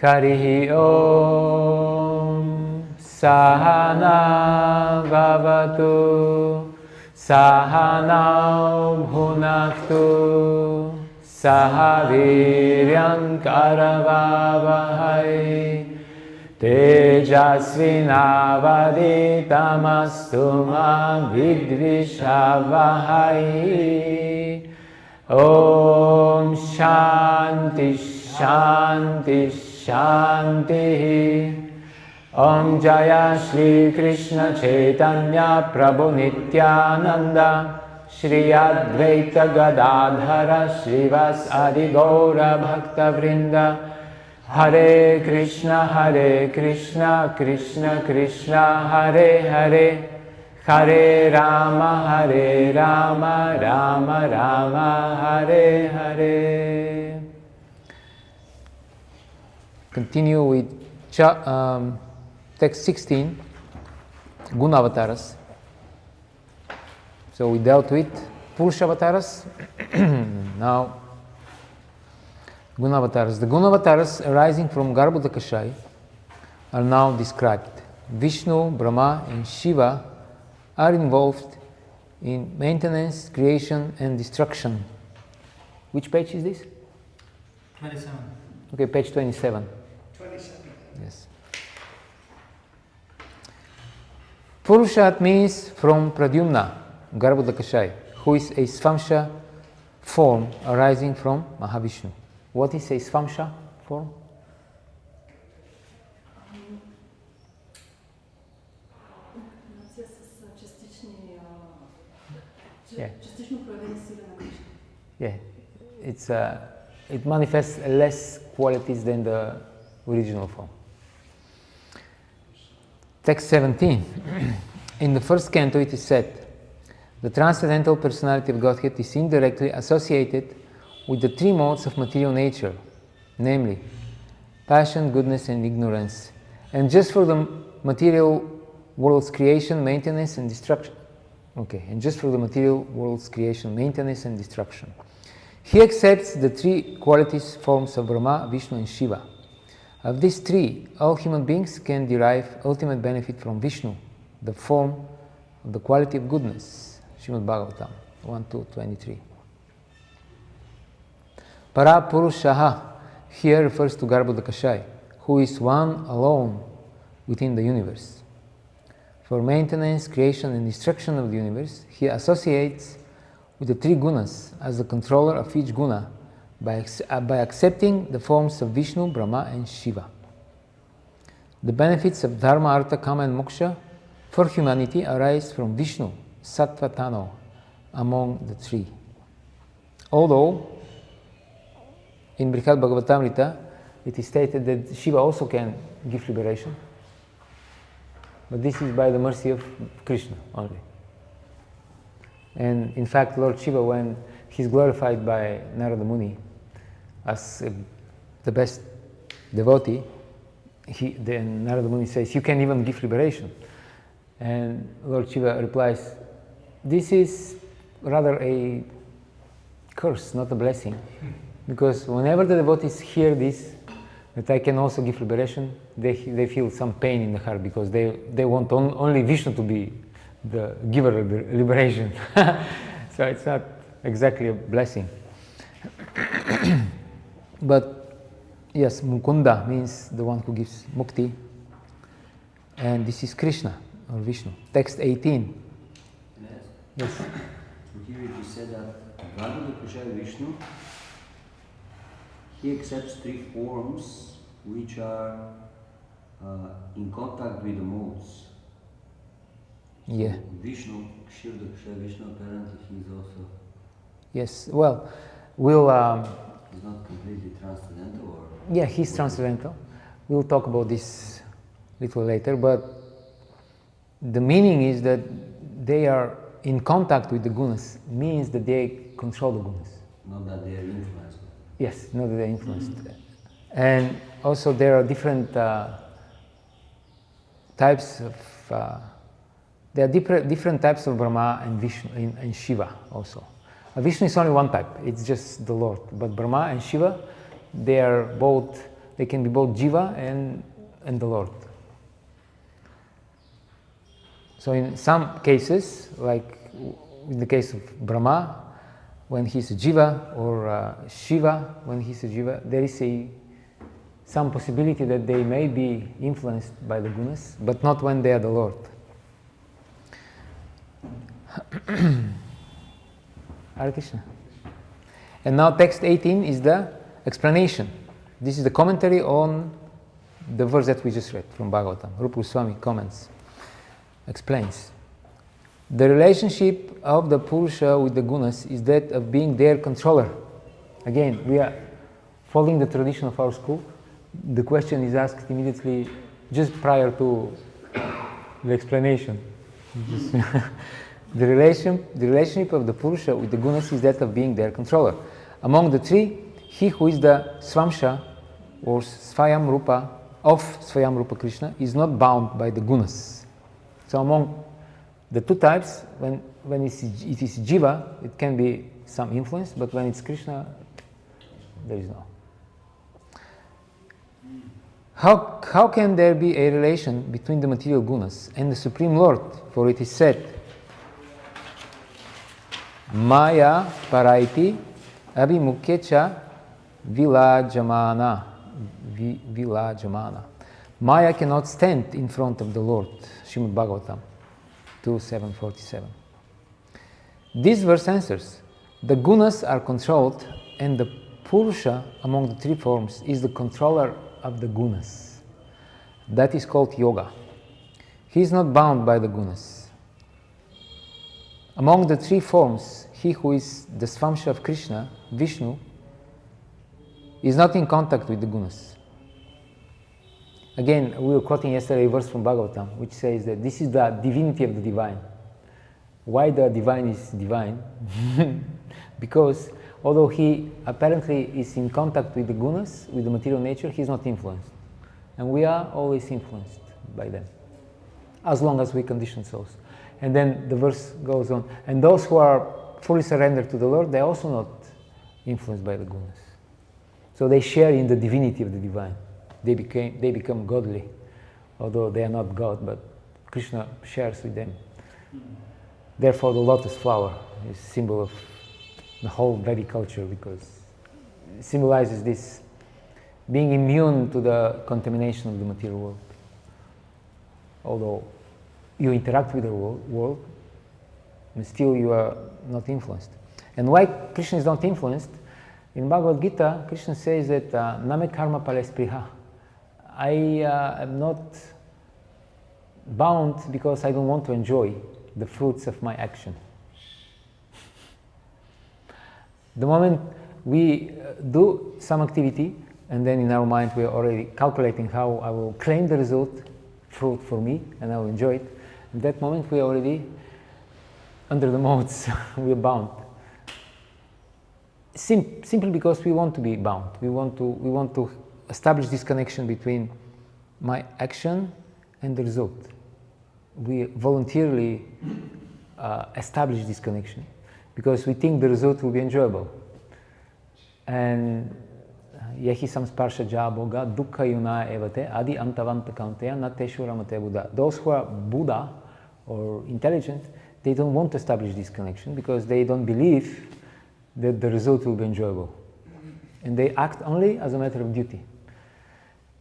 Harihi Om. Sahana Bhavatu. Sahanau Bhunaktu. Sahaviryam Karavavahai. Tejasvinavaditamastu ma vidvishavahai. Om Shanti Shanti Shanti. Om Jaya Shri Krishna Chaitanya Prabhu Nityananda Shri Advaita Gadadhara Srivas Adi Gaura Bhakta Vrinda. Hare Krishna Krishna Krishna Hare Hare, Hare Rama Rama Rama Hare Hare. Continue with text 16, Gunavataras. So we dealt with Purushavatas. Now Gunavataras. The Gunavataras arising from Garbhodakashai are now described. Vishnu, Brahma and Shiva are involved in maintenance, creation and destruction. Which page is this? 27. Okay, page 27. 27. Yes. Purushat means from Pradyumna, Garbhodakashai, who is a Svamsha form arising from Mahavishnu. What is a Svamsha form? Yeah. Yeah, it manifests less qualities than the original form. Text 17. In the first canto it is said, the transcendental personality of Godhead is indirectly associated with the three modes of material nature, namely passion, goodness and ignorance, and just for the material world's creation, maintenance and destruction. And just for the material world's creation, maintenance and destruction. He accepts the three qualities, forms of Brahma, Vishnu and Shiva. Of these three, all human beings can derive ultimate benefit from Vishnu, the form of the quality of goodness. Srimad Bhagavatam 1.2.23. Para Purushaha here refers to Garbhodakashai, who is one alone within the universe. For maintenance, creation and destruction of the universe, he associates with the three gunas as the controller of each guna by accepting the forms of Vishnu, Brahma and Shiva. The benefits of Dharma, Artha, Kama and Moksha for humanity arise from Vishnu, Sattva, Tano, among the three. Although in Laghu Bhagavatamrita it is stated that Shiva also can give liberation, but this is by the mercy of Krishna only. And in fact, Lord Shiva, when he's glorified by Narada Muni as the best devotee, then Narada Muni says, you can even give liberation. And Lord Shiva replies, this is rather a curse, not a blessing. Because whenever the devotees hear this, that I can also give liberation, they feel some pain in the heart because they want only Vishnu to be the giver of the liberation. So it's not exactly a blessing. But yes, Mukunda means the one who gives mukti. And this is Krishna or Vishnu. Text 18. Yes. So here it is said that Garbhodakashai Vishnu, he accepts three forms which are in contact with the modes. Yeah. So Vishnu, Kshirdakashai Vishnu, apparently he is also. Yes. Well, we'll. He's not completely transcendental, or. Yeah, he's transcendental. We'll talk about this a little later, but the meaning is that they are in contact with the gunas, means that they control the gunas. Not that they are influenced. Yes, not that they're influenced. And also there are different types of, there are different types of Brahma and Vishnu and Shiva also. Vishnu is only one type, it's just the Lord. But Brahma and Shiva, they are both they can be both Jiva and the Lord. So in some cases, like in the case of Brahma, when he's a Jiva, or Shiva, when he's a Jiva, there is some possibility that they may be influenced by the gunas, but not when they are the Lord. Hare Krishna. And now text 18 is the explanation. This is the commentary on the verse that we just read from Bhagavatam. Rupa Goswami comments, explains. The relationship of the Purusha with the gunas is that of being their controller. Again, we are following the tradition of our school. The question is asked immediately just prior to the explanation. The relationship of the Purusha with the gunas is that of being their controller. Among the three, he who is the Swamsha or Svayam Rupa of Svayam Rupa Krishna is not bound by the gunas. So among the two types, when it is Jiva, it can be some influence, but when it's Krishna, there is no. How can there be a relation between the material gunas and the Supreme Lord? For it is said, Maya paraiti abhimukhecha vilajamana. Maya cannot stand in front of the Lord. Srimad Bhagavatam 2.747. This verse answers, the gunas are controlled and the Purusha among the three forms is the controller of the gunas. That is called yoga. He is not bound by the gunas. Among the three forms, he who is the Swamsha of Krishna, Vishnu, is not in contact with the gunas. Again, we were quoting yesterday a verse from Bhagavatam, which says that this is the divinity of the divine. Why the divine is divine? Because although he apparently is in contact with the gunas, with the material nature, he is not influenced. And we are always influenced by them, as long as we condition souls. And then the verse goes on, and those who are fully surrendered to the Lord, they are also not influenced by the gunas. So they share in the divinity of the divine. They become godly, although they are not God, but Krishna shares with them. Therefore, the lotus flower is a symbol of the whole Vedic culture, because it symbolizes this being immune to the contamination of the material world. Although you interact with the world, and still you are not influenced. And why Krishna is not influenced? In Bhagavad Gita, Krishna says that Name karma palespriha. I am not bound because I don't want to enjoy the fruits of my action. The moment we do some activity, and then in our mind we are already calculating how I will claim the fruit for me, and I will enjoy it, at that moment we are already under the modes, we are bound. Simply because we want to be bound. We want to establish this connection between my action and the result. We voluntarily establish this connection because we think the result will be enjoyable. And Yehi samsparsha ja boga dukkha yuna evate adi antavanta kaunteya nateshu ramate Buddha. Those who are Buddha or intelligent, they don't want to establish this connection because they don't believe that the result will be enjoyable. And they act only as a matter of duty.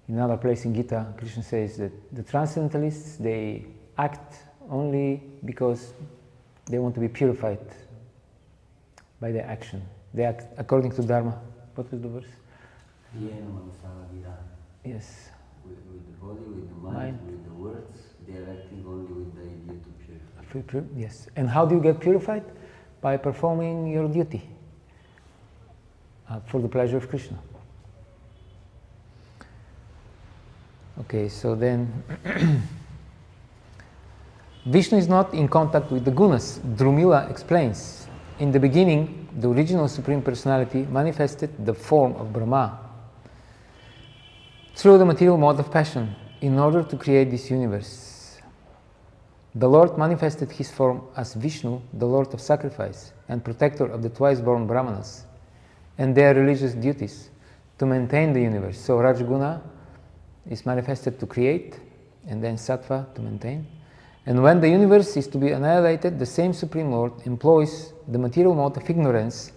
In another place in Gita, Krishna says that the transcendentalists, they act only because they want to be purified by their action. They act according to Dharma. What was the verse? Yes. With the body, with the mind, with the words, they are acting only with the idea to purify. Yes. And how do you get purified? By performing your duty for the pleasure of Krishna. Okay, so then Vishnu is not in contact with the gunas. Drumila explains, in the beginning, the original Supreme Personality manifested the form of Brahma through the material mode of passion in order to create this universe. The Lord manifested his form as Vishnu, the Lord of sacrifice and protector of the twice-born Brahmanas and their religious duties, to maintain the universe. So Rajaguna is manifested to create, and then Sattva to maintain. And when the universe is to be annihilated, the same Supreme Lord employs the material mode of ignorance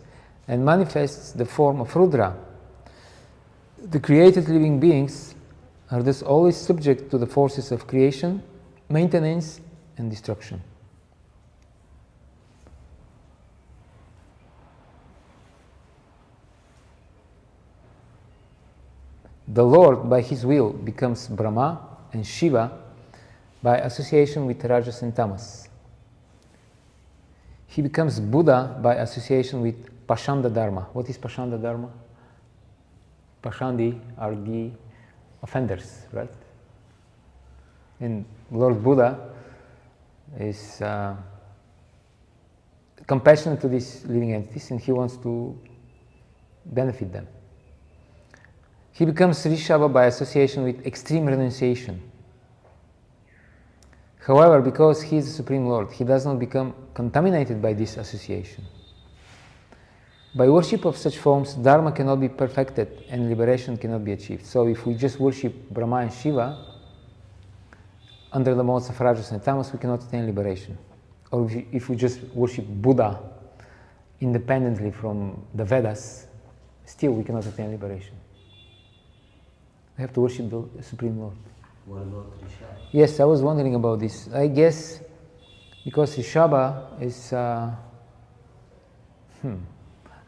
and manifests the form of Rudra. The created living beings are thus always subject to the forces of creation, maintenance, and destruction. The Lord, by his will, becomes Brahma and Shiva by association with Rajas and Tamas. He becomes Buddha by association with Pashanda Dharma. What is Pashanda Dharma? Pashandi are the offenders, right? And Lord Buddha is compassionate to these living entities, and he wants to benefit them. He becomes Rishabha by association with extreme renunciation. However, because he is the Supreme Lord, he does not become contaminated by this association. By worship of such forms, Dharma cannot be perfected and liberation cannot be achieved. So if we just worship Brahma and Shiva under the modes of Rajas and Tamas, we cannot attain liberation. Or if we just worship Buddha independently from the Vedas, still we cannot attain liberation. We have to worship the Supreme Lord. What about Rishabha? Yes, I was wondering about this. I guess because Rishabha is, I'm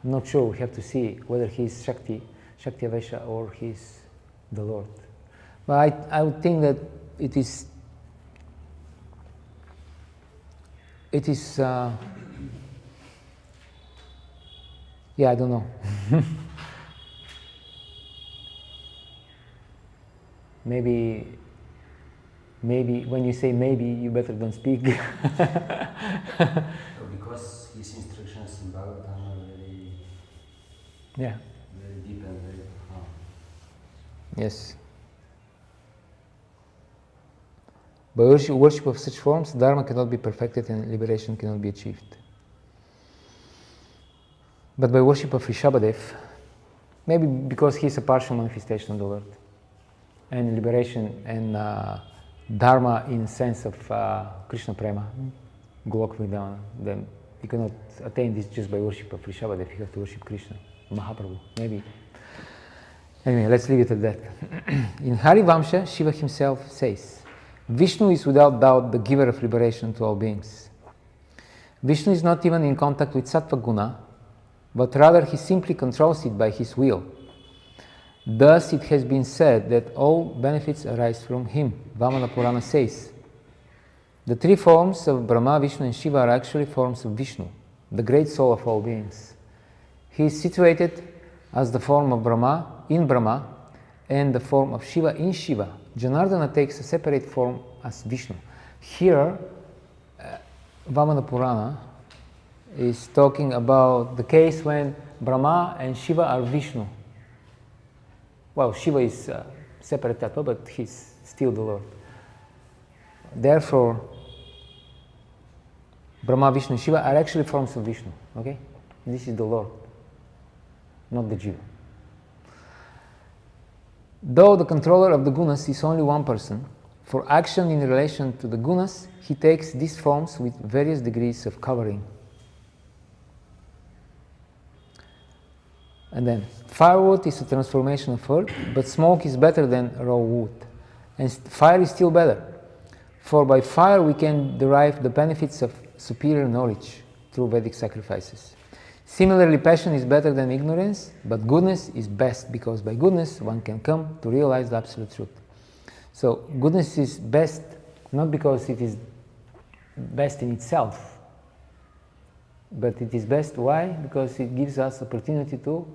not sure, we have to see whether he is Shakti Avesha or he is the Lord. But I would think that it is, yeah, I don't know. Maybe when you say maybe, you better don't speak. Because his instructions in Bhagavatam are very, Yeah. very deep and very profound. Yes. By worship of such forms, Dharma cannot be perfected and liberation cannot be achieved. But by worship of Rishabhadev, maybe because he is a partial manifestation of the Lord, and liberation and Dharma in sense of Krishna Prema, Golok Vrindavan, then you cannot attain this just by worship of Rishabhadev, you have to worship Krishna, Mahaprabhu, maybe. Anyway, let's leave it at that. In Harivamsha, Shiva himself says, Vishnu is without doubt the giver of liberation to all beings. Vishnu is not even in contact with Sattva Guna, but rather he simply controls it by his will. Thus it has been said that all benefits arise from him. Vamana Purana says, the three forms of Brahma, Vishnu and Shiva are actually forms of Vishnu, the great soul of all beings. He is situated as the form of Brahma in Brahma and the form of Shiva in Shiva. Janardana takes a separate form as Vishnu. Here, Vamana Purana is talking about the case when Brahma and Shiva are Vishnu. Well, Shiva is separate tattva, but he's still the Lord. Therefore, Brahma, Vishnu, and Shiva are actually forms of Vishnu. Okay? This is the Lord, not the Jiva. Though the controller of the gunas is only one person, for action in relation to the gunas, he takes these forms with various degrees of covering. And then, firewood is a transformation of earth, but smoke is better than raw wood. And fire is still better, for by fire we can derive the benefits of superior knowledge through Vedic sacrifices. Similarly, passion is better than ignorance, but goodness is best, because by goodness one can come to realize the absolute truth. So, goodness is best not because it is best in itself, but it is best, why? Because it gives us opportunity to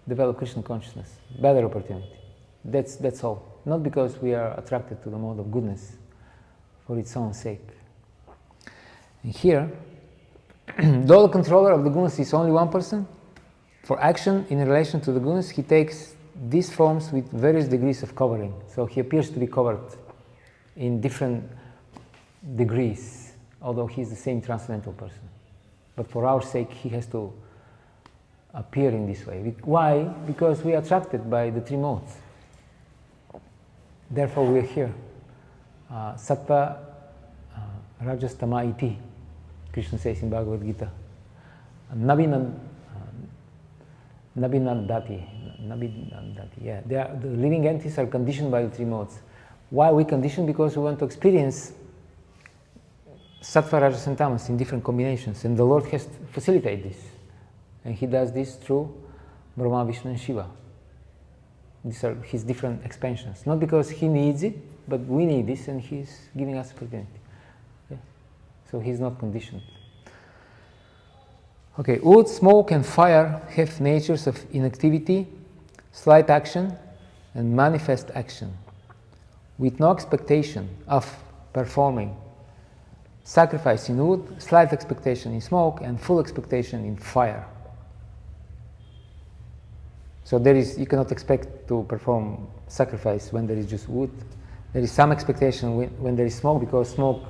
develop Krishna consciousness, better opportunity. That's all. Not because we are attracted to the mode of goodness for its own sake. And here, though the controller of the gunas is only one person, for action in relation to the gunas, he takes these forms with various degrees of covering. So he appears to be covered in different degrees, although he is the same transcendental person. But for our sake, he has to appear in this way. Why? Because we are attracted by the three modes. Therefore we are here. Sattva, Rajas, Tama iti, Krishna says in Bhagavad Gita. Nabinandati, yeah. The living entities are conditioned by the three modes. Why are we conditioned? Because we want to experience Sattva, Rajas and Tamas in different combinations, and the Lord has to facilitate this. And He does this through Brahma, Vishnu and Shiva. These are His different expansions. Not because He needs it, but we need this and He's giving us opportunity. Yeah. So He's not conditioned. Okay, wood, smoke and fire have natures of inactivity, slight action and manifest action, with no expectation of performing sacrifice in wood, slight expectation in smoke and full expectation in fire. So you cannot expect to perform sacrifice when there is just wood. There is some expectation when there is smoke, because smoke,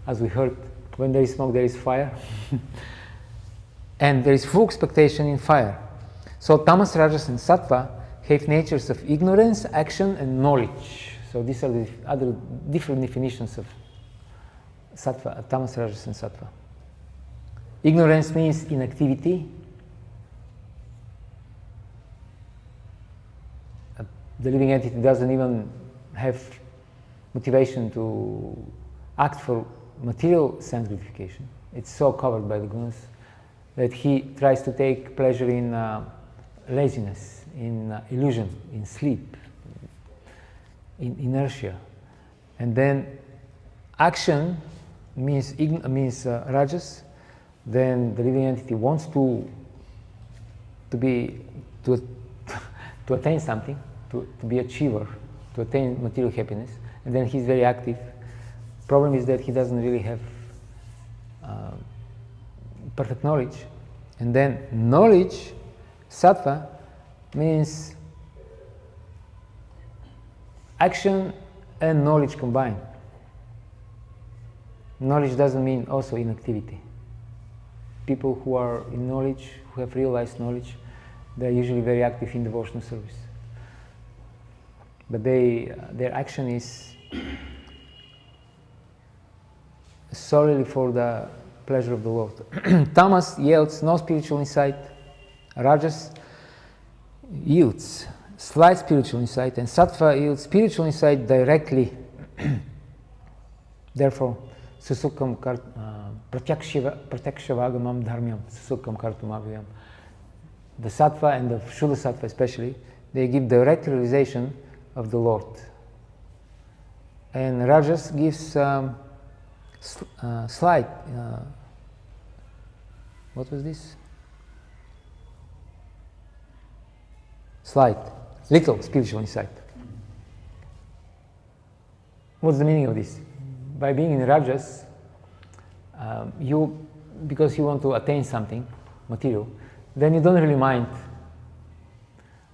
as we heard, when there is smoke there is fire. And there is full expectation in fire. So Tamas, Rajas and Sattva have natures of ignorance, action and knowledge. So these are the other different definitions of Sattva, Tamas, Rajas and Sattva. Ignorance means inactivity. The living entity doesn't even have motivation to act for material sense gratification. It's so covered by the gunas that he tries to take pleasure in laziness, in illusion, in sleep, in inertia. And then action means rajas. Then the living entity wants to attain something, to be achiever, to attain material happiness, and then he's very active. Problem is that he doesn't really have perfect knowledge. And then knowledge, sattva, means action and knowledge combined. Knowledge doesn't mean also inactivity. People who are in knowledge, who have realized knowledge, they're usually very active in devotional service. But their action is solely for the pleasure of the Lord. Tamas yields no spiritual insight. Rajas yields slight spiritual insight, and Sattva yields spiritual insight directly. Therefore, susukam pratyakshavagamam dharmyam susukam kartumavayam. The Sattva and the Shuddha Sattva especially, they give direct realization of the Lord. And Rajas gives slight, what was this? Slight, little spiritual insight. What's the meaning of this? By being in Rajas, because you want to attain something, material, then you don't really mind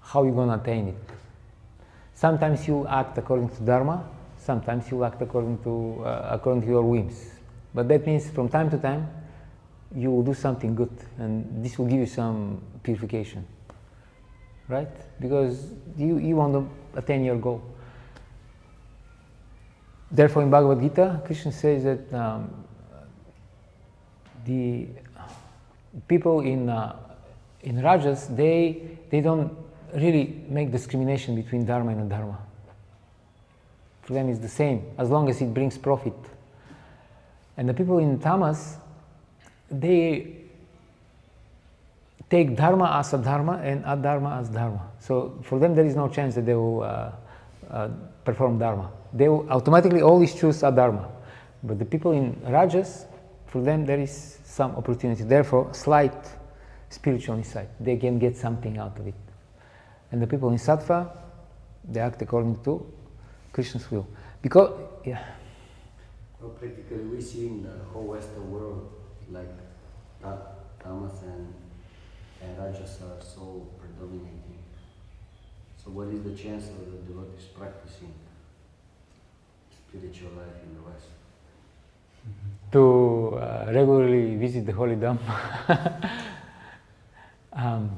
how you're going to attain it. Sometimes you act according to Dharma, sometimes you act according to your whims. But that means from time to time, you will do something good, and this will give you some purification. Right? Because you want to attain your goal. Therefore, in Bhagavad Gita, Krishna says that the people in Rajas, they don't really make discrimination between Dharma and Adharma. For them, it's the same, as long as it brings profit. And the people in Tamas, they take Dharma as Adharma and Adharma as Dharma. So for them, there is no chance that they will perform Dharma. They will automatically always choose Adharma. But the people in Rajas, for them, there is some opportunity. Therefore, slight spiritual insight. They can get something out of it. And the people in Sattva, they act according to Krishna's will. Because, yeah. Well, practically we see in the whole Western world, like Tamas and Rajas are so predominating. So what is the chance of the devotees practicing spiritual life in the West? To regularly visit the holy Dham.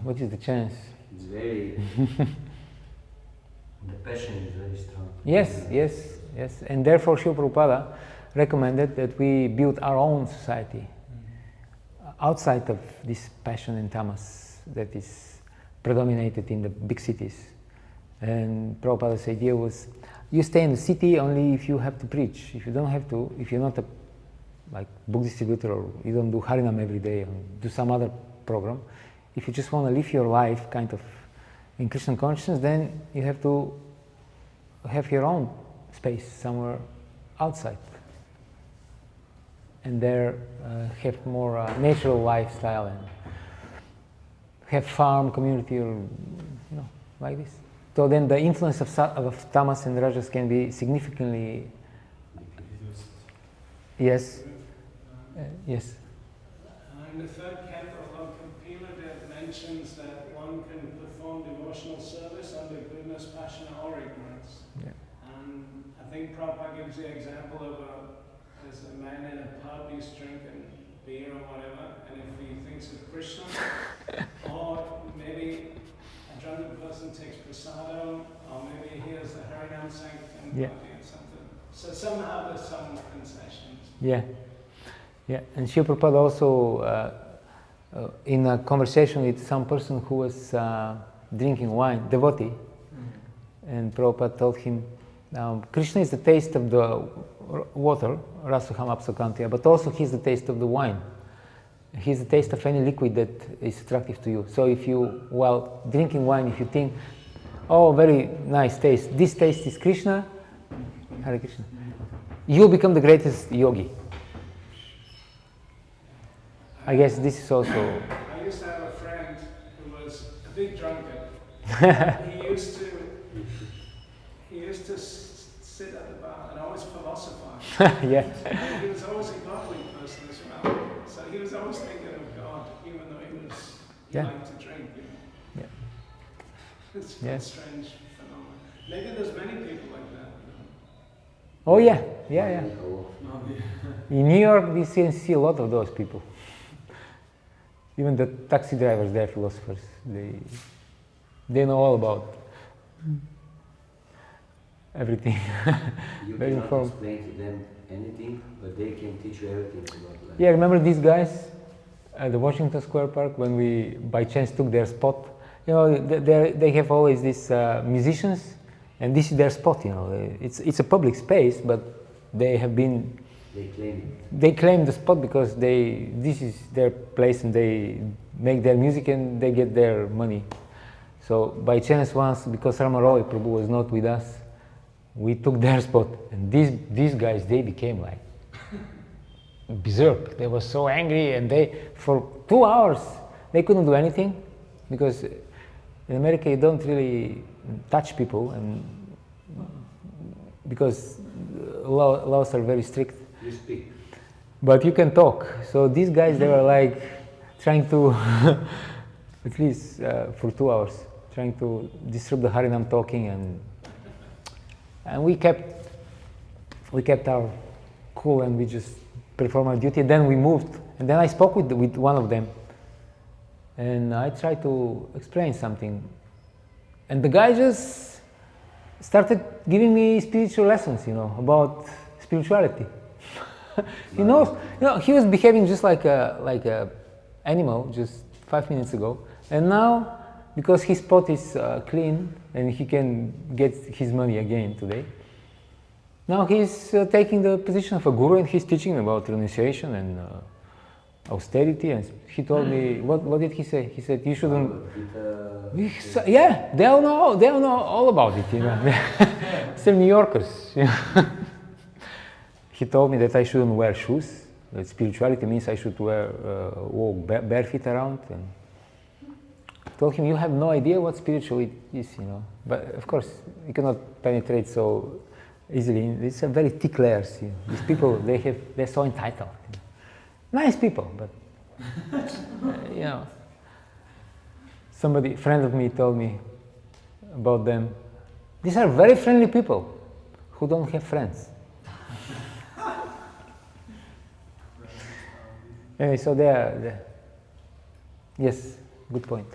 What is the chance? It's very, the passion is very strong. Yes. And therefore Srila Prabhupada recommended that we build our own society outside of this passion and tamas that is predominated in the big cities. And Prabhupada's idea was, you stay in the city only if you have to preach. If you don't have to, if you're not a book distributor, or you don't do Harinam every day or do some other program, if you just want to live your life kind of in Krishna consciousness, then you have to have your own space somewhere outside. And there have more natural lifestyle and have farm community, or like this. So then the influence of tamas and rajas can be significantly. Yes. Yes. In the third canto of Laghu Bhagavatamrita, it mentions that one can perform devotional service under goodness, passion, or ignorance. Yeah. And I think Prabhupada gives the example of there's a man in a pub, he's drinking beer or whatever, and if he thinks of Krishna, or maybe a drunken person takes prasadam, or maybe he hears the Harinam Sankirtan or something. So somehow there's some concessions. Yeah. And Srila Prabhupada also, in a conversation with some person who was drinking wine, devotee, and Prabhupada told him, Krishna is the taste of the water, rasaham apsakantiya, but also he's the taste of the wine. He's the taste of any liquid that is attractive to you. So if you, while drinking wine, if you think, oh, very nice taste, this taste is Krishna, Hare Krishna, you become the greatest yogi. I guess this is also. I used to have a friend who was a big drunkard. he used to sit at the bar and always philosophize. Yeah. And he was always a godly person as well. So he was always thinking of God, even though he liked to drink. Yeah. It's a strange phenomenon. Maybe there's many people like that. Oh yeah. In New York, we see a lot of those people. Even the taxi drivers, they're philosophers. They know all about everything. You Very cannot informed. explain to them anything, but they can teach you everything about life. Yeah, remember these guys at the Washington Square Park when we by chance took their spot? They have always these musicians, and this is their spot. It's a public space, but they have been. They claim the spot because this is their place and they make their music and they get their money. So by chance once, because Rama Roy Prabhu was not with us, we took their spot, and these guys, they became like berserk. They were so angry, and for 2 hours they couldn't do anything, because in America you don't really touch people, and because laws are very strict. You speak. But you can talk. So these guys, they were like trying to, at least for 2 hours, trying to disturb the Harinam talking, and we kept our cool, and we just performed our duty. And then we moved, and then I spoke with one of them, and I tried to explain something, and the guy just started giving me spiritual lessons, about spirituality. He knows, he was behaving just like a animal just 5 minutes ago, and now, because his pot is clean and he can get his money again today, now he's taking the position of a guru, and he's teaching about renunciation and austerity. And he told me, what did he say? He said, you shouldn't. Yeah, they'll know all about it. They're New Yorkers. He told me that I shouldn't wear shoes. That spirituality means I should walk barefoot around. And I told him, you have no idea what spirituality is, But of course, you cannot penetrate so easily. It's a very thick layers. These people, they're so entitled. Nice people, but somebody, friend of me, told me about them. These are very friendly people who don't have friends. Anyway, so they're yes. Good point.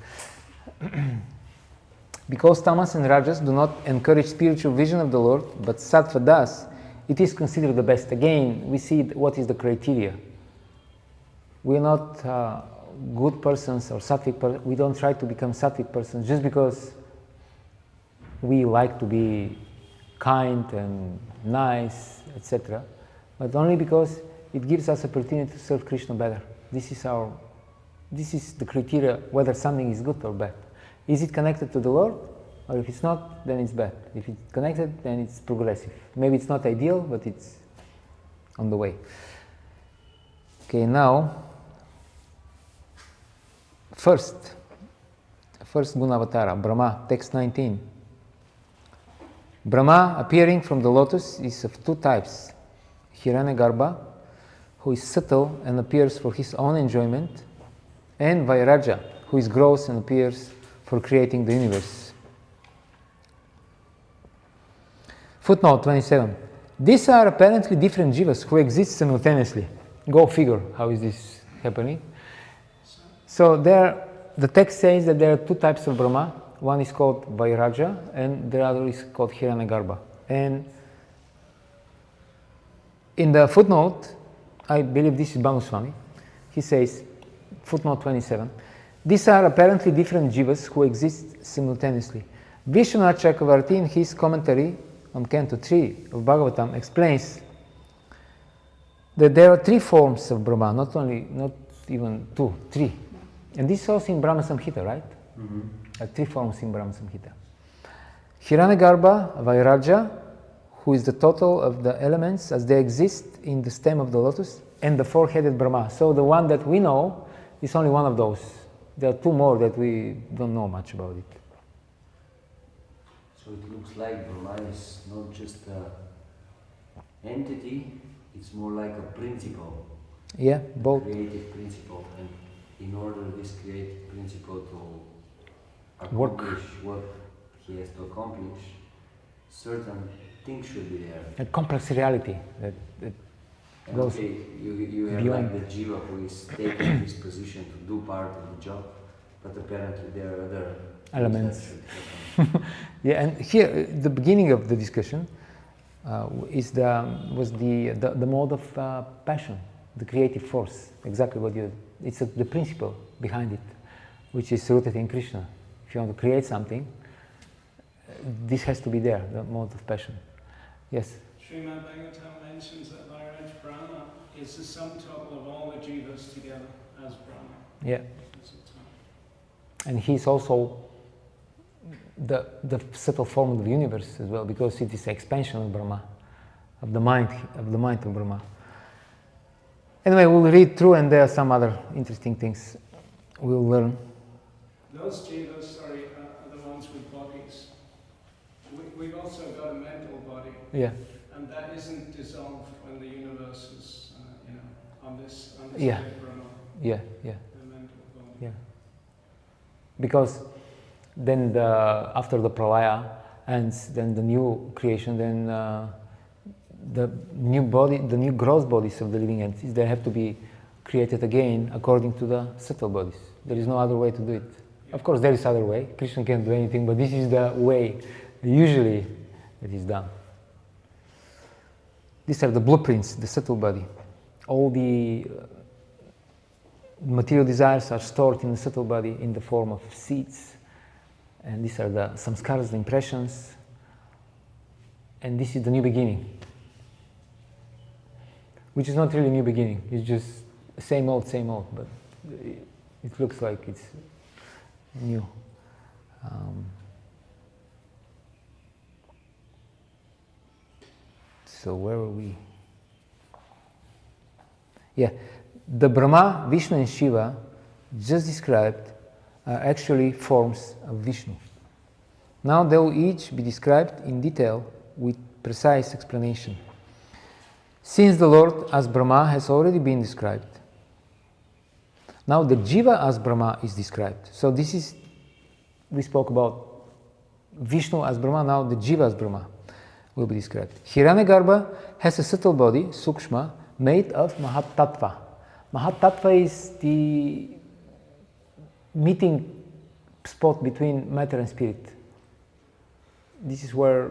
Because tamas and rajas do not encourage spiritual vision of the Lord, but sattva does, it is considered the best. Again, we see what is the criteria. We are not good persons or sattvic. We don't try to become sattvic persons just because we like to be kind and nice, etc. But only because it gives us opportunity to serve Krishna better. This is the criteria whether something is good or bad. Is it connected to the Lord? Or if it's not, then it's bad. If it's connected, then it's progressive. Maybe it's not ideal, but it's on the way. Okay, now, first Gunavatara, Brahma, text 19. Brahma appearing from the lotus is of two types. Hiranyagarbha, who is subtle and appears for his own enjoyment, and Vairaja, who is gross and appears for creating the universe. Footnote 27. These are apparently different jivas who exist simultaneously. Go figure, how is this happening? So the text says that there are two types of Brahma. One is called Vairaja and the other is called Hiranyagarbha. And in the footnote, I believe this is Bhamuswami, he says, footnote 27, these are apparently different jivas who exist simultaneously. Vishwanath Chakravarti in his commentary on Canto 3 of Bhagavatam explains that there are three forms of Brahma, not even two, three. And this is also in Brahma Samhita, right? Mm-hmm. Three forms in Brahma Samhita. Hiranyagarbha, Vairaja, who is the total of the elements as they exist in the stem of the lotus, and the four-headed Brahma. So the one that we know is only one of those. There are two more that we don't know much about it. So it looks like Brahma is not just an entity, it's more like a principle. Yeah, both. Creative principle. And in order this creative principle to accomplish what he has to accomplish, certain things should be there. A complex reality that goes okay, you have beyond. like the jiva who is taking this position to do part of the job, but apparently there are other elements. Yeah, and here the beginning of the discussion was the mode of passion, the creative force. Exactly what it's the principle behind it, which is rooted in Krishna. If you want to create something, this has to be there, the mode of passion. Yes. Srimad Bhagavatam mentions that Vairaj Brahma is the sum total of all the jivas together as Brahma. Yeah. And he's also the subtle form of the universe as well, because it is the expansion of Brahma, of the mind of Brahma. Anyway, we'll read through, and there are some other interesting things we'll learn. Those jivas are the ones with bodies. We've also got a mental body. Yeah. And that isn't dissolved when the universe is, on this yeah. Brahma. Yeah. The mental body. Yeah. Because then after the pralaya ends, then the new creation, then the new body, the new gross bodies of the living entities, they have to be created again according to the subtle bodies. There is no other way to do it. Yeah. Of course, there is other way. Krishna can't do anything, but this is the way usually it is done. These are the blueprints, the subtle body. All the material desires are stored in the subtle body in the form of seeds. And these are the samskaras, the impressions. And this is the new beginning. Which is not really a new beginning. It's just same old, but it looks like it's new. So where are we? Yeah, the Brahma, Vishnu and Shiva just described are actually forms of Vishnu. Now they will each be described in detail with precise explanation. Since the Lord as Brahma has already been described, now the Jiva as Brahma is described. So we spoke about Vishnu as Brahma, now the Jiva as Brahma will be described. Hiranyagarbha has a subtle body, Sukshma, made of Mahat Tattva. Mahat Tattva is meeting spot between matter and spirit. This is where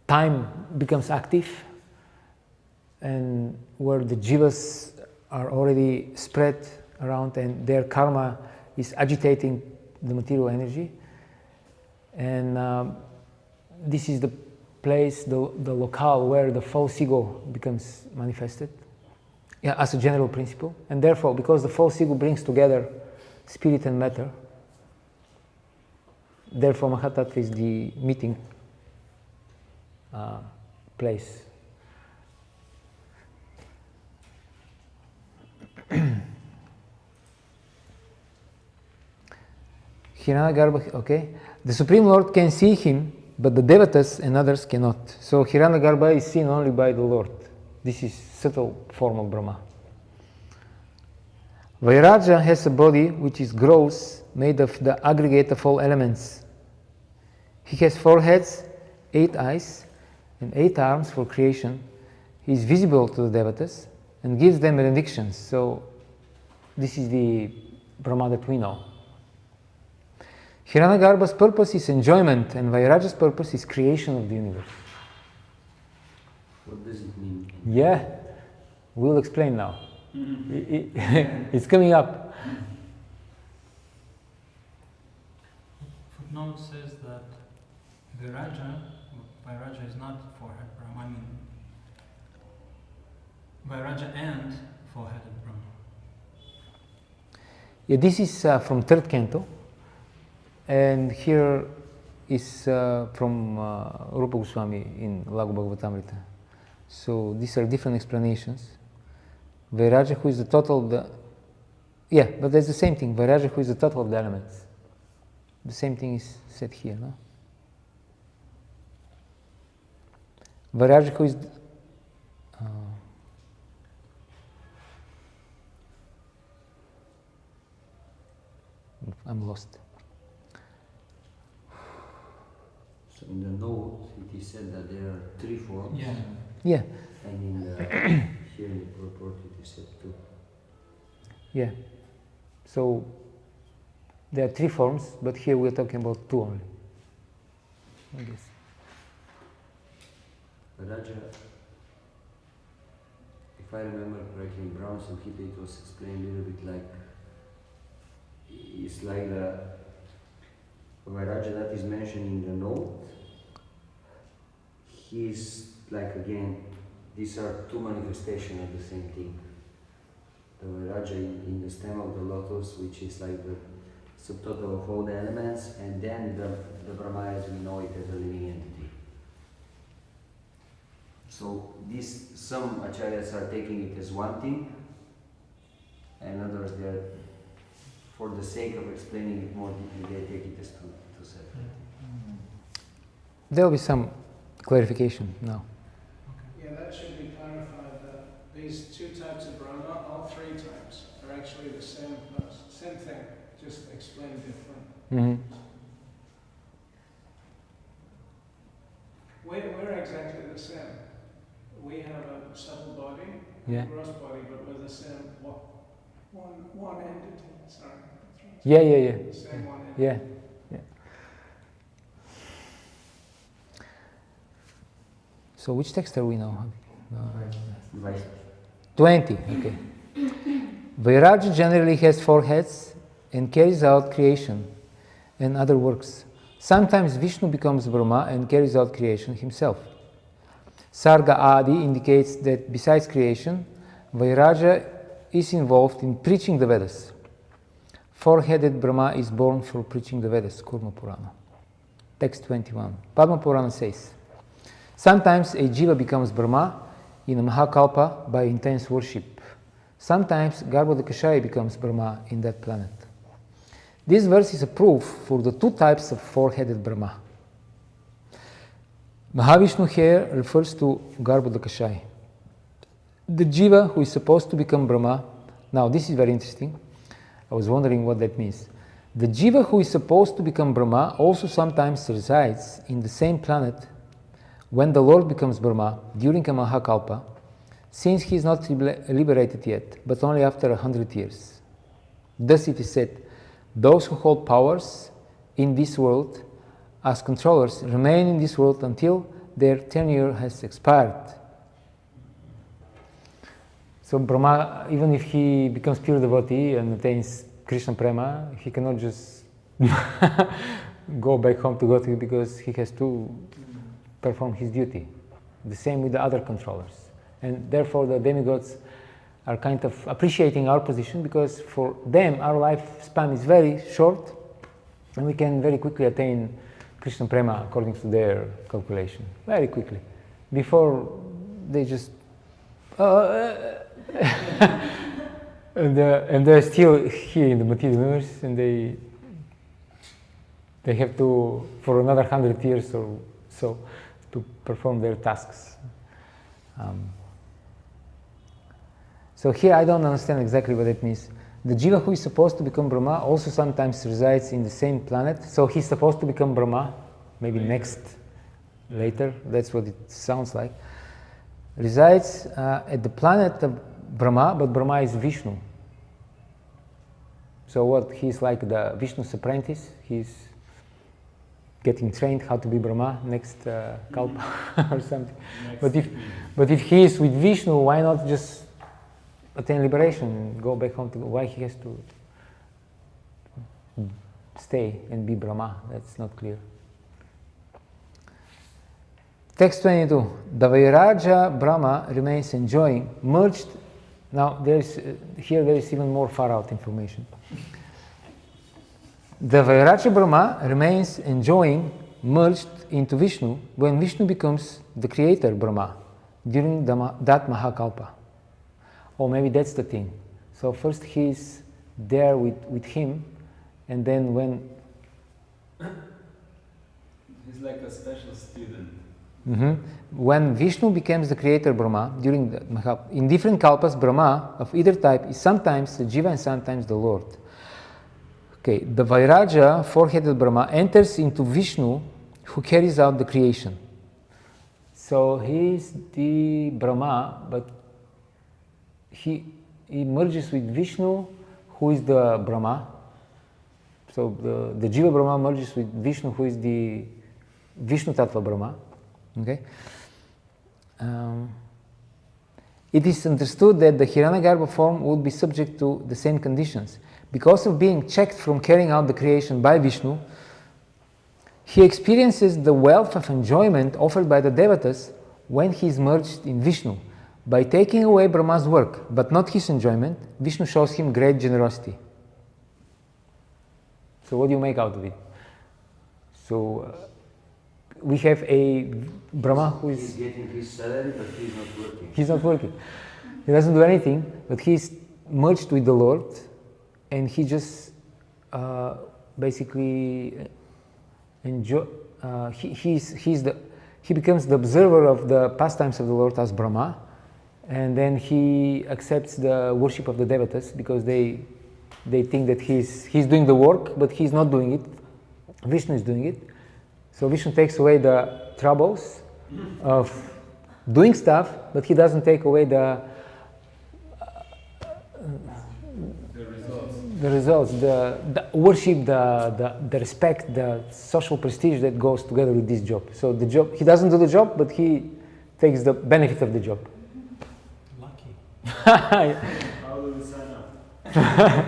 time becomes active and where the jivas are already spread around and their karma is agitating the material energy. And this is the place, the locale where the false ego becomes manifested, yeah, as a general principle. And therefore, because the false ego brings together spirit and matter, therefore Mahatattva is the meeting place. Hiranyagarbha, okay. The Supreme Lord can see him, but the devatas and others cannot. So Hiranyagarbha is seen only by the Lord. This is subtle form of Brahma. Vairaja has a body which is gross, made of the aggregate of all elements. He has 4 heads, 8 eyes, and 8 arms for creation. He is visible to the devatas and gives them benedictions. So this is the Brahma that we know. Hiranyagarbha's purpose is enjoyment, and Vairaja's purpose is creation of the universe. What does it mean? Yeah, we'll explain now. It's coming up. Footnote says that Vairaja is not forehead Brahma. I mean, Vairaja and four-headed Brahma. Yeah, this is from 3rd canto, and here is from Rupa Goswami in Laghu Bhagavatamrita. So these are different explanations. Vairaja, who is the total of the... Yeah, but that's the same thing. Vairaja, who is the total of the elements. The same thing is said here, no? Vairaja, who is... I'm lost. So in the note, it is said that there are 3 forms. Yeah. Yeah. And in the, here in the purport, it is said 2. Yeah. So there are 3 forms, but here we are talking about 2 only, I guess. Raja, if I remember correctly, in Brahma Samhita it was explained a little bit like, it's like the Vairaja that is mentioned in the note, he's like, again, these are 2 manifestations of the same thing. The Vairaja in the stem of the lotus, which is like the subtotal of all the elements, and then the Brahma as we know it as a living entity. So some acharyas are taking it as one thing, and others, they're, for the sake of explaining it more deeply, they take it as two separate. There will be some clarification now. Yeah, that should be clarified that these 2 types of Brahma, all 3 types, are actually the same thing, just explained different. Mm-hmm. We're exactly the same. We have a subtle body, Yeah. a gross body, but we're the same one entity. Sorry. Yeah. The same one entity. Yeah. So which text are we now? Right. 20, okay. Vairaja generally has 4 heads and carries out creation and other works. Sometimes Vishnu becomes Brahma and carries out creation himself. Sarga Adi indicates that besides creation, Vairaja is involved in preaching the Vedas. 4-headed Brahma is born for preaching the Vedas, Kurma Purana. Text 21. Padma Purana says, sometimes a jiva becomes Brahma in a Mahakalpa by intense worship. Sometimes Garbhodakashaya becomes Brahma in that planet. This verse is a proof for the 2 types of 4-headed Brahma. Mahavishnu here refers to Garbhodakashaya. The jiva who is supposed to become Brahma, now this is very interesting, I was wondering what that means. The jiva who is supposed to become Brahma also sometimes resides in the same planet when the Lord becomes Brahma during a Mahakalpa, since he is not liberated yet, but only after 100 years. Thus it is said, Those who hold powers in this world as controllers remain in this world until their tenure has expired. So Brahma, even if he becomes pure devotee and attains Krishna Prema, he cannot just go back home to God because he has to perform his duty. The same with the other controllers. And therefore the demigods are kind of appreciating our position because for them our lifespan is very short and we can very quickly attain Krishna Prema according to their calculation. Very quickly. Before they just and they're still here in the material universe, and they have to, for another 100 years or so, to perform their tasks. So here I don't understand exactly what it means. The jiva who is supposed to become Brahma also sometimes resides in the same planet, so he's supposed to become Brahma, maybe later, that's what it sounds like. Resides at the planet of Brahma, but Brahma is Vishnu. So what, he's like the Vishnu's apprentice, he's getting trained how to be Brahma next kalpa or something. But if he is with Vishnu, why not just attain liberation and go back home to, why he has to stay and be Brahma? That's not clear. Text 22. The Vairaja Brahma remains enjoying, merged. Now here there is even more far out information. The Vairaja Brahma remains enjoying, merged into Vishnu when Vishnu becomes the creator Brahma during that Mahakalpa. Or maybe that's the thing. So first he's there with him, and then when... He's like a special student. When Vishnu becomes the creator Brahma, during the Mahakalpa, in different kalpas, Brahma of either type is sometimes the jiva and sometimes the Lord. Okay, the Vairaja, four-headed Brahma, enters into Vishnu who carries out the creation. So he is the Brahma, but he merges with Vishnu, who is the Brahma. So the Jiva Brahma merges with Vishnu, who is the Vishnu Tattva Brahma. Okay. It is understood that the Hiranyagarbha form would be subject to the same conditions. Because of being checked from carrying out the creation by Vishnu, he experiences the wealth of enjoyment offered by the devatas when he is merged in Vishnu. By taking away Brahma's work, but not his enjoyment, Vishnu shows him great generosity. So what do you make out of it? So we have a Brahma who is... He's getting his salary, but he's not working. He's not working. He doesn't do anything, but he's merged with the Lord, and he just basically enjoy. He becomes the observer of the pastimes of the Lord as Brahma, and then he accepts the worship of the devatas because they think that he's doing the work, but he's not doing it. Vishnu is doing it. So Vishnu takes away the troubles of doing stuff, but he doesn't take away the results, the worship, the respect, the social prestige that goes together with this job. So the job, he doesn't do the job, but he takes the benefit of the job. Lucky. How do we sign up?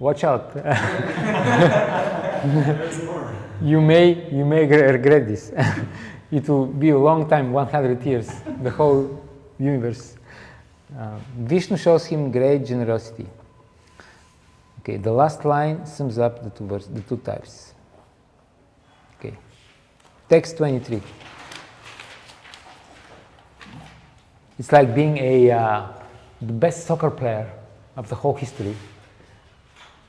Watch out. There's more. You may regret this. It will be a long time, 100 years, the whole universe. Vishnu shows him great generosity. Okay, the last line sums up the two types. Okay, text 23. It's like being the best soccer player of the whole history,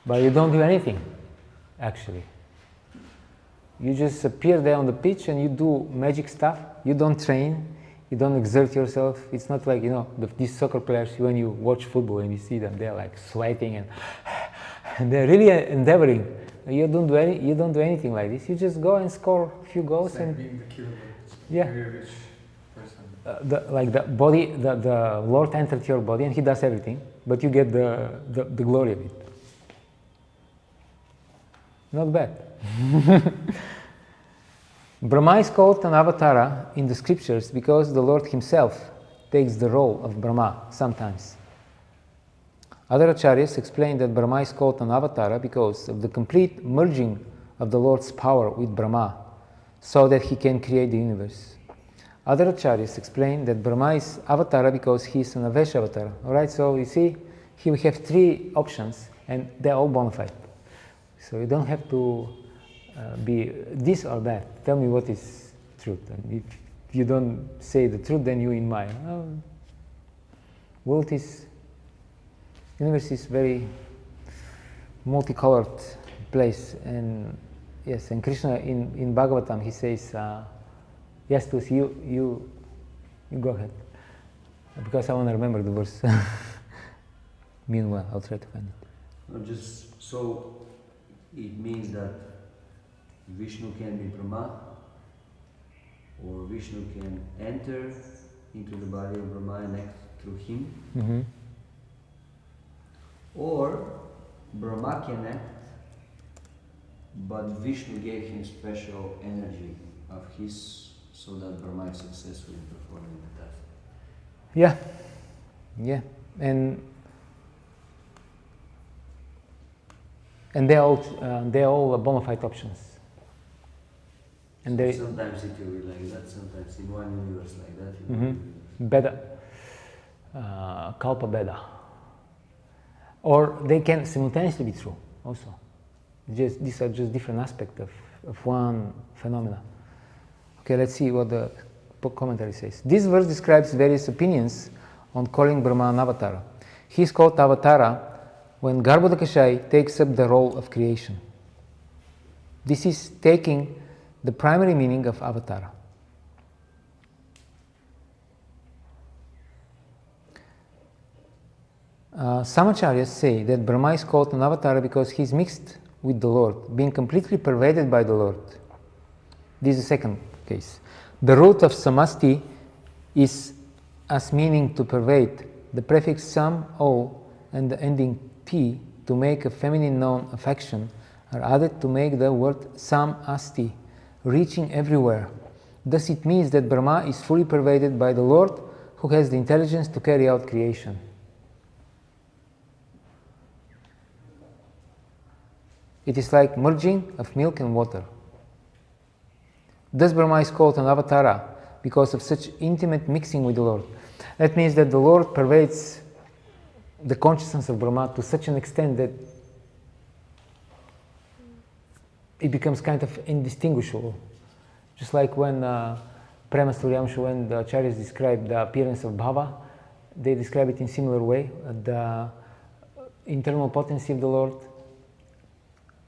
but you don't do anything, actually. You just appear there on the pitch and you do magic stuff. You don't train, you don't exert yourself. It's not like, these soccer players, when you watch football and you see them, they're like sweating and they're really endeavoring. You don't do anything like this. You just go and score a few goals. It's like and being the cure, yeah. very rich person. The Lord entered your body and he does everything, but you get the glory of it. Not bad. Brahma is called an avatara in the scriptures because the Lord himself takes the role of Brahma sometimes. Other acharyas explain that Brahma is called an avatara because of the complete merging of the Lord's power with Brahma, so that he can create the universe. Other acharyas explain that Brahma is avatara because he is an avesha avatara. Alright, so you see, here we have three options and they're all bona fide. So you don't have to be this or that. Tell me what is truth. And if you don't say the truth, then you're in Maya. Universe is very multicolored place, and yes, and Krishna in Bhagavatam he says, yes, Tusi, you go ahead, because I want to remember the verse. Meanwhile, I'll try to find it. Just so it means that Vishnu can be Brahma, or Vishnu can enter into the body of Brahma and act through him. Mm-hmm. Or Brahma can act, but Vishnu gave him special energy of his, so that Brahma is successful in performing the task. Yeah, and they're all bona fide options. And So they sometimes it will be like that, sometimes in one universe like that. In mm-hmm. one universe. Beda, kalpa beda. Or they can simultaneously be true also. These are just different aspects of one phenomena. Okay, let's see what the commentary says. This verse describes various opinions on calling Brahma an avatara. He is called avatara when Garbhodakashai takes up the role of creation. This is taking the primary meaning of avatara. Some acharyas say that Brahma is called an avatara because he is mixed with the Lord, being completely pervaded by the Lord. This is the second case. The root of samasti is as meaning to pervade. The prefix sam, o, and the ending t to make a feminine noun affection are added to make the word sam asti, reaching everywhere. Thus it means that Brahma is fully pervaded by the Lord, who has the intelligence to carry out creation. It is like merging of milk and water. Thus Brahma is called an avatara because of such intimate mixing with the Lord. That means that the Lord pervades the consciousness of Brahma to such an extent that it becomes kind of indistinguishable. Just like when Prema Sturyamshu, when the acharyas describe the appearance of bhava, they describe it in similar way. The internal potency of the Lord,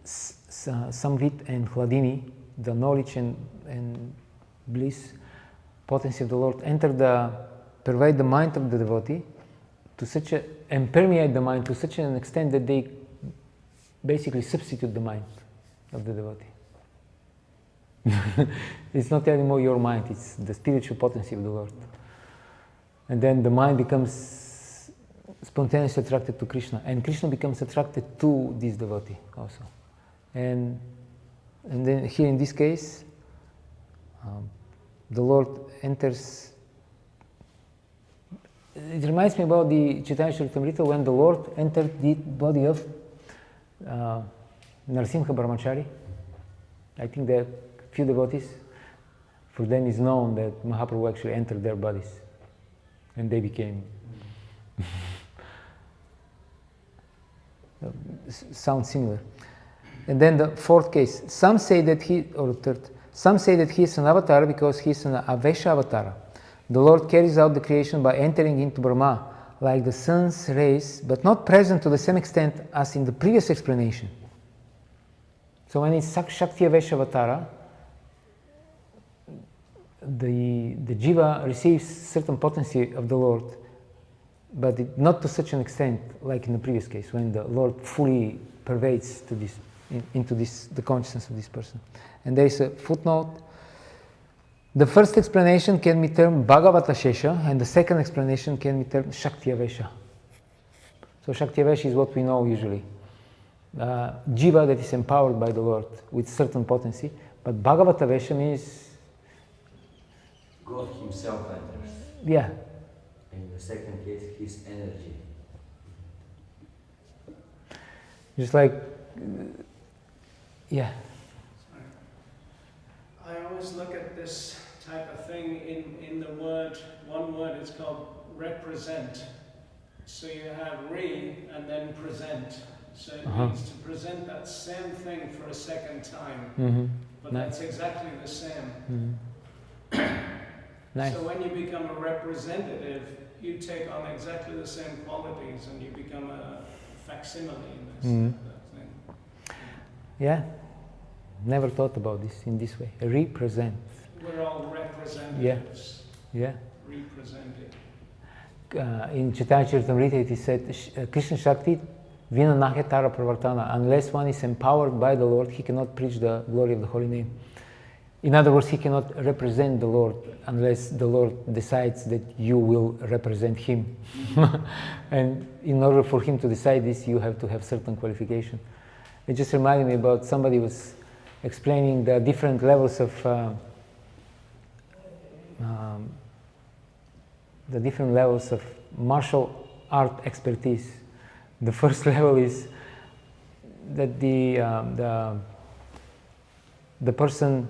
Samvit and Hladini, the knowledge and bliss potency of the Lord, pervade the mind of the devotee and permeate the mind to such an extent that they basically substitute the mind of the devotee. It's not anymore your mind, it's the spiritual potency of the Lord. And then the mind becomes spontaneously attracted to Krishna, and Krishna becomes attracted to this devotee also. And then here in this case, the Lord enters. It reminds me about the Chaitanya Charitamrita when the Lord entered the body of Narsimha Brahmachari. I think that few devotees, for them is known that Mahaprabhu actually entered their bodies and they became sound similar. And then the fourth case, some say that he is an avatar because he is an avesha avatara. The Lord carries out the creation by entering into Brahma like the sun's rays, but not present to the same extent as in the previous explanation. So when it's Shakti Avesha Avatara, the jiva receives certain potency of the Lord, but not to such an extent like in the previous case, when the Lord fully pervades into the consciousness of this person. And there is a footnote. The first explanation can be termed Bhagavata Shesha, and the second explanation can be termed Shakti Avesha. So Shakti Avesha is what we know usually. jiva that is empowered by the Lord with certain potency. But Bhagavata Vesha means God himself enters. yeah. In the second case, his energy. Just like yeah. I always look at this type of thing in the word, one word, it's called represent. So you have re and then present. So it means to present that same thing for a second time. But Nice. that's exactly the same. Nice. So when you become a representative, you take on exactly the same qualities and you become a facsimile in this thing. Yeah. Never thought about this in this way. Represent. We're all representatives. Yeah. Represented. In Chaitanya Charitamrita it is said, Krishna Shakti Vina Nahetara Pravartana. Unless one is empowered by the Lord, he cannot preach the glory of the holy name. In other words, he cannot represent the Lord unless the Lord decides that you will represent him. And in order for him to decide this, you have to have certain qualification. It just reminded me about somebody was explaining the different levels of martial art expertise. The first level is that the person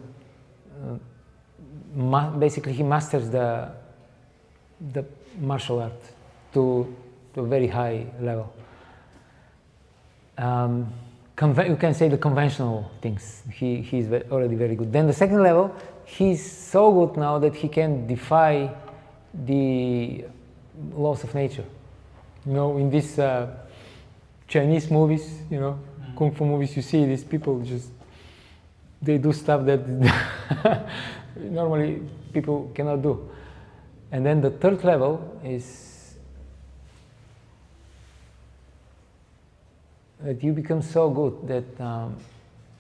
basically he masters the martial art to a very high level. You can say the conventional things. He's already very good. Then the second level, he's so good now that he can defy the laws of nature. You know, in these Chinese movies, you know, kung fu movies, you see these people just they do stuff that normally people cannot do. And then the third level is that you become so good that,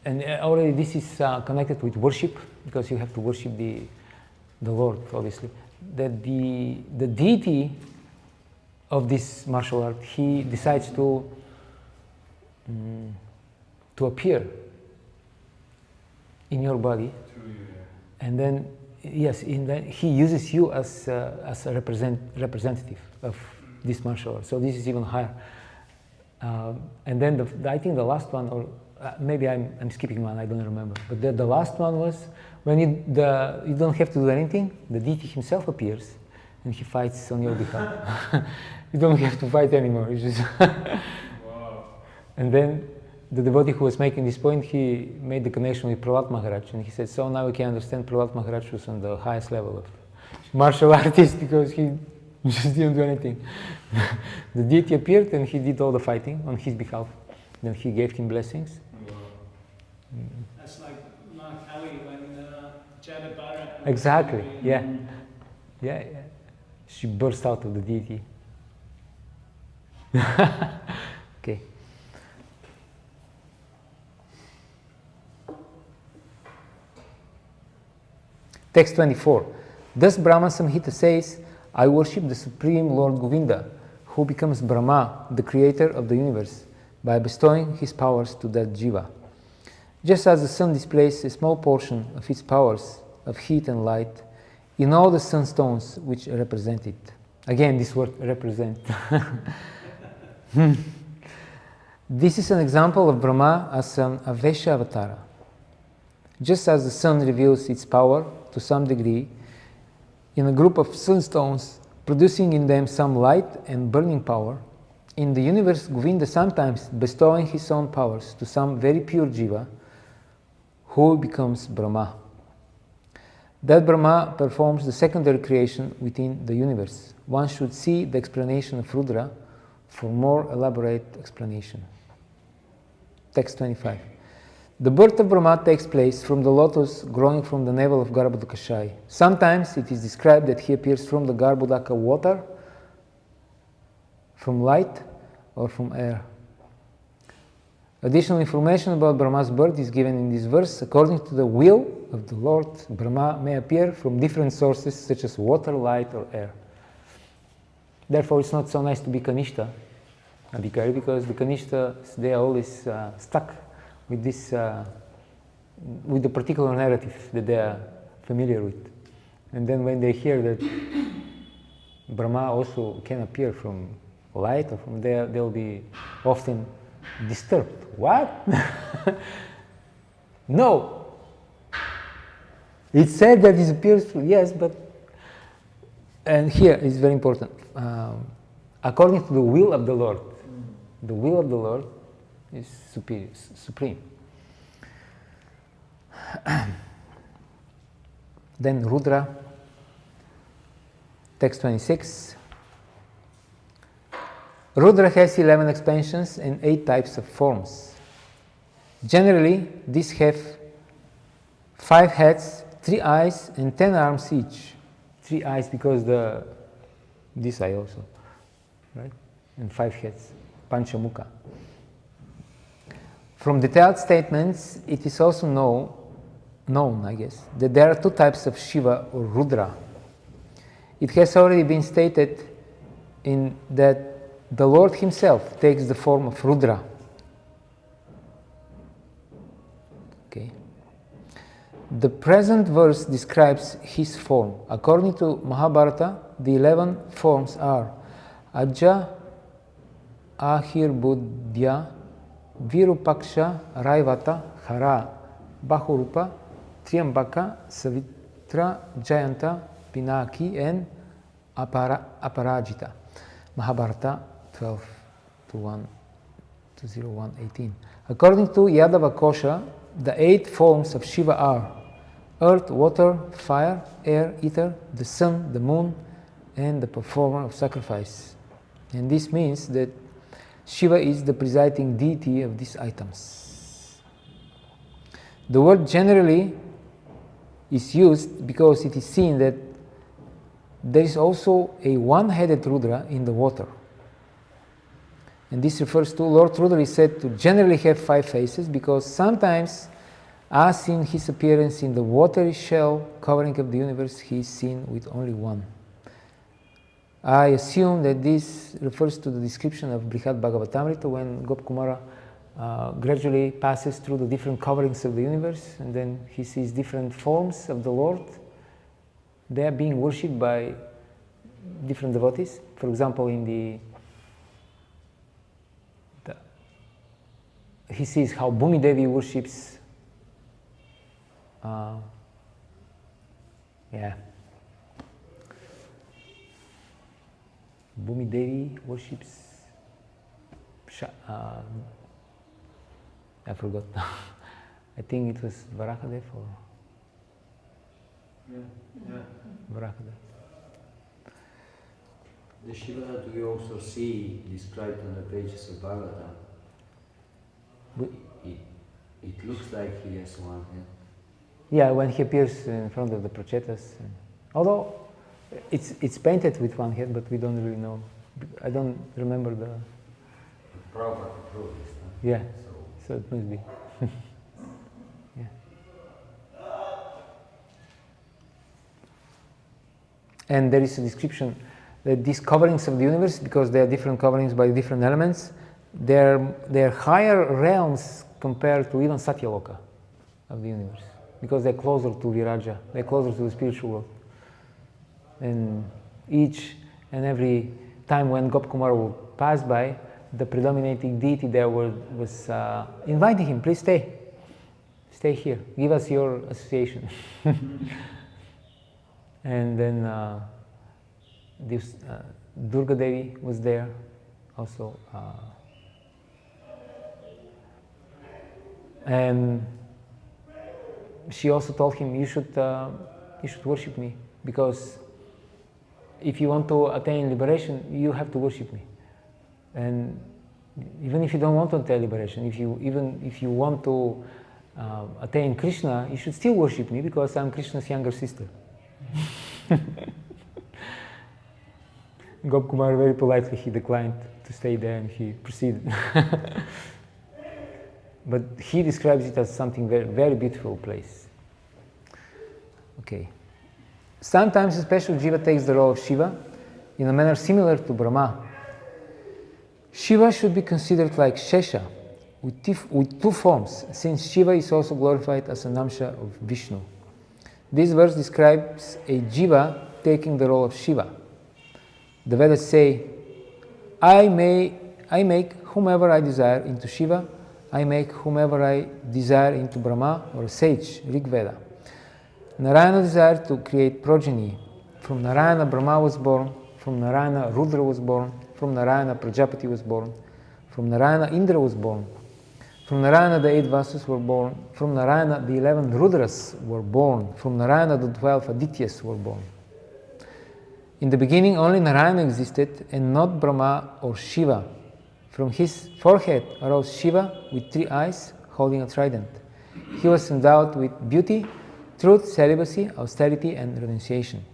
and already this is connected with worship, because you have to worship the Lord, obviously. That the deity of this martial art, he decides to appear in your body, and then he uses you as a representative of this martial art. So this is even higher. And then I think the last one, or maybe I'm skipping one, I don't remember. But the last one was when you don't have to do anything. The deity himself appears, and he fights on your behalf. You don't have to fight anymore. It's just Wow. And then the devotee who was making this point, he made the connection with Prahlad Maharaj, and he said, so now we can understand Prahlad Maharaj was on the highest level of martial artist, because he just didn't do anything. The deity appeared and he did all the fighting on his behalf. Then he gave him blessings. Wow. That's like Mark Ali when Jadabara. Exactly, yeah. Yeah. She burst out of the deity. Okay. Text 24. Thus Brahma Samhita says, I worship the Supreme Lord Govinda, who becomes Brahma, the creator of the universe, by bestowing his powers to that jiva. Just as the sun displays a small portion of its powers of heat and light in all the sunstones which represent it. Again, this word represent. This is an example of Brahma as an Avesha Avatara. Just as the sun reveals its power to some degree in a group of sunstones, producing in them some light and burning power, in the universe Govinda sometimes bestowing his own powers to some very pure jiva, who becomes Brahma. That Brahma performs the secondary creation within the universe. One should see the explanation of Rudra for more elaborate explanation. Text 25. The birth of Brahma takes place from the lotus growing from the navel of Garbhodakashai. Sometimes it is described that he appears from the Garbhodaka water, from light, or from air. Additional information about Brahma's birth is given in this verse. According to the will of the Lord, Brahma may appear from different sources such as water, light, or air. Therefore, it's not so nice to be Kanishta, Adhikari, because the Kanishtas, they are always stuck with this, with the particular narrative that they are familiar with. And then when they hear that Brahma also can appear from light or from there, they'll be often disturbed. What? No! It said that it appears, yes, but... And here is very important. According to the will of the Lord, the will of the Lord is superior, supreme. Then Rudra, text 26. Rudra has 11 expansions and 8 types of forms. Generally, these have 5 heads, 3 eyes, and 10 arms each. 3 eyes because this eye also, right? And 5 heads, Panchamukha. From detailed statements, it is also known, I guess, that there are 2 types of Shiva or Rudra. It has already been stated in that the Lord himself takes the form of Rudra. Okay. The present verse describes his form. According to Mahabharata, the 11 forms are Ajja, Ahirbudya, Virupaksha, Raivata, Hara, Bahurupa, Triambaka, Savitra, Jayanta, Pinaki, and Aparajita. Mahabharata 12 to 1 to 01:18. According to Yadava Kosha, the 8 forms of Shiva are earth, water, fire, air, ether, the sun, the moon, and the performer of sacrifice. And this means that Shiva is the presiding deity of these items. The word generally is used because it is seen that there is also a one-headed Rudra in the water. And this refers to Lord Rudra is said to generally have 5 faces because sometimes, as in his appearance in the watery shell covering of the universe, he is seen with only one. I assume that this refers to the description of Laghu Bhagavatamrita when Gopkumara gradually passes through the different coverings of the universe and then he sees different forms of the Lord. They are being worshipped by different devotees. For example, in he sees how Bhumi Devi worships Bhumi Devi worships I forgot. I think it was Varakadev or Varakadev. The Shiva that we also see described on the pages of Bhagavatam, it looks like he has one head. Yeah, when he appears in front of the Prachetas. Although it's painted with one head, but we don't really know. I don't remember the... Proper proof. Yeah, so it must be. Yeah. And there is a description that these coverings of the universe, because they are different coverings by different elements, they're higher realms compared to even Satyaloka of the universe, because they're closer to Viraja, they're closer to the spiritual world. And each and every time when Gopkumara would pass by, the predominating deity there was inviting him, please stay here, give us your association. And then this Durga Devi was there also. And she also told him, you should worship me, because if you want to attain liberation, you have to worship me. And even if you don't want to attain liberation, even if you want to attain Krishna, you should still worship me, because I'm Krishna's younger sister. Gopkumar very politely, he declined to stay there and he proceeded. But he describes it as something very, very beautiful place. Okay. Sometimes a special jiva takes the role of Shiva in a manner similar to Brahma. Shiva should be considered like Shesha, with two forms, since Shiva is also glorified as an Amsha of Vishnu. This verse describes a Jiva taking the role of Shiva. The Vedas say, I make whomever I desire into Shiva, I make whomever I desire into Brahma or a sage, Rig Veda. Narayana desired to create progeny. From Narayana, Brahma was born. From Narayana, Rudra was born. From Narayana, Prajapati was born. From Narayana, Indra was born. From Narayana, the 8 Vasus were born. From Narayana, the 11 Rudras were born. From Narayana, the 12 Adityas were born. In the beginning, only Narayana existed and not Brahma or Shiva. From his forehead arose Shiva with 3 eyes holding a trident. He was endowed with beauty, truth, celibacy, austerity, and renunciation.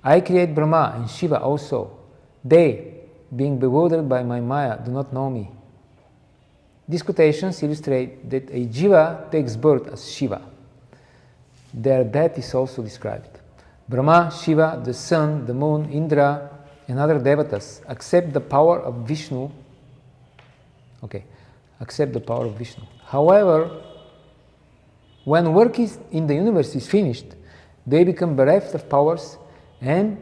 I create Brahma and Shiva also. They, being bewildered by my Maya, do not know me. These quotations illustrate that a Jiva takes birth as Shiva. Their death is also described. Brahma, Shiva, the sun, the moon, Indra, and other devatas accept the power of Vishnu. Accept the power of Vishnu. However, when work in the universe is finished, they become bereft of powers, and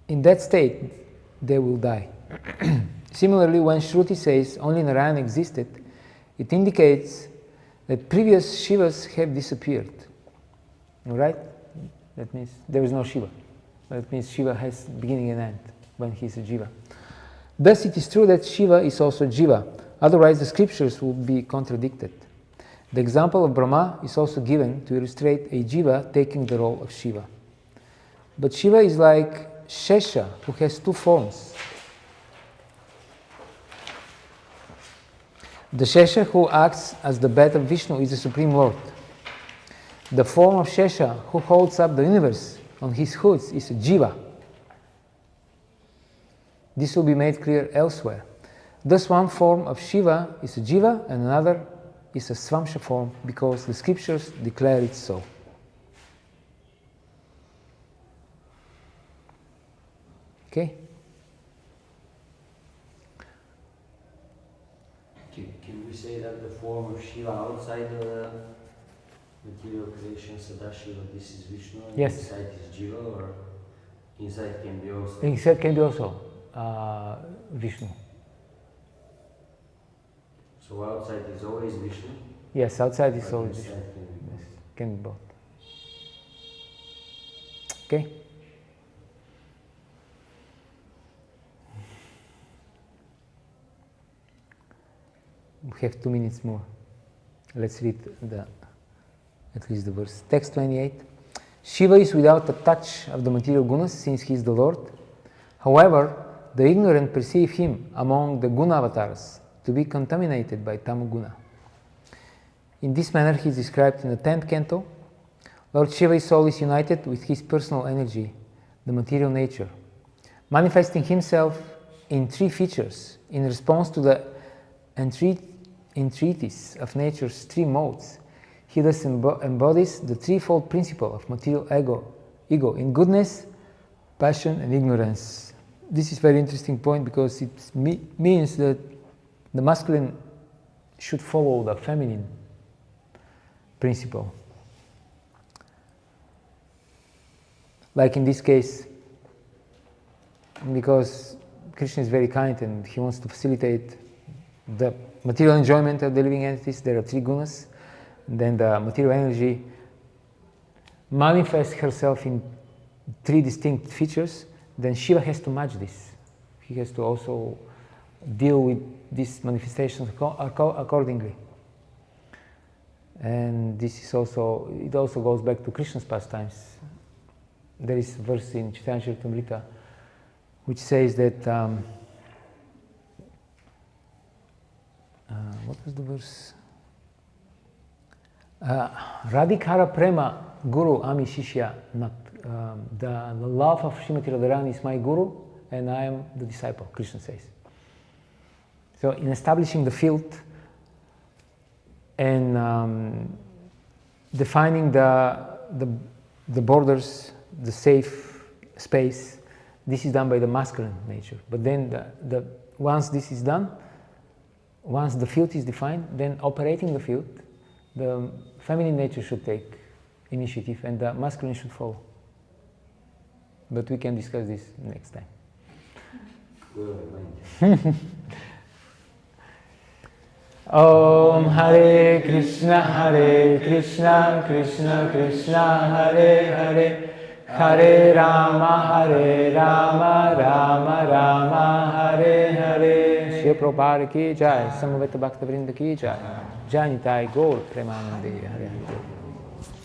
in that state, they will die. Similarly, when Shruti says only Narayana existed, it indicates that previous Shivas have disappeared. Alright? That means there is no Shiva. That means Shiva has beginning and end when he is a Jiva. Thus, it is true that Shiva is also Jiva. Otherwise, the scriptures would be contradicted. The example of Brahma is also given to illustrate a Jiva taking the role of Shiva. But Shiva is like Shesha, who has 2 forms. The Shesha who acts as the bat of Vishnu is the Supreme Lord. The form of Shesha who holds up the universe on his hoods is a Jiva. This will be made clear elsewhere. Thus, one form of Shiva is a Jiva and another is a Svamsha form because the scriptures declare it so. Okay? Can we say that the form of Shiva outside the material creation, Sadashiva, this is Vishnu, and Yes. inside is Jiva, or inside can be also? Inside can be also Vishnu. So outside is always Vishnu? Yes, outside is but always inside Vishnu. can be both. Yes, can be both. Okay? We have 2 minutes more. Let's read at least the verse. Text 28. Shiva is without a touch of the material gunas since he is the Lord. However, the ignorant perceive him among the guna avatars to be contaminated by tamaguna. In this manner he is described in the 10th canto. Lord Shiva's soul is united with his personal energy, the material nature, manifesting himself in 3 features in response to the entreaties of nature's 3 modes. He thus embodies the threefold principle of material ego in goodness, passion, and ignorance. This is a very interesting point because it means that the masculine should follow the feminine principle. Like in this case, because Krishna is very kind and he wants to facilitate the material enjoyment of the living entities, there are 3 gunas. And then the material energy manifests herself in 3 distinct features. Then Shiva has to match this. He has to also deal with these manifestations accordingly. And this is also, it also goes back to Krishna's pastimes. There is a verse in Chaitanya Charitamrita which says that, what was the verse? Radhikara Prema Guru Ami Shishya Nat. The love of Srimati Radharani is my Guru and I am the disciple, Krishna says. So in establishing the field and defining the borders, the safe space, this is done by the masculine nature. But then once this is done, once the field is defined, then operating the field, the feminine nature should take initiative and the masculine should follow. But we can discuss this next time. Om Hare Krishna, Krishna Krishna Hare Hare, Hare Rama, Rama Rama, Hare Hare. Shri Prabhupada ki jai, Samaveta Bhakta Vrinda ki jai, Jai Nitai Gaur Premanande, Hare Hare.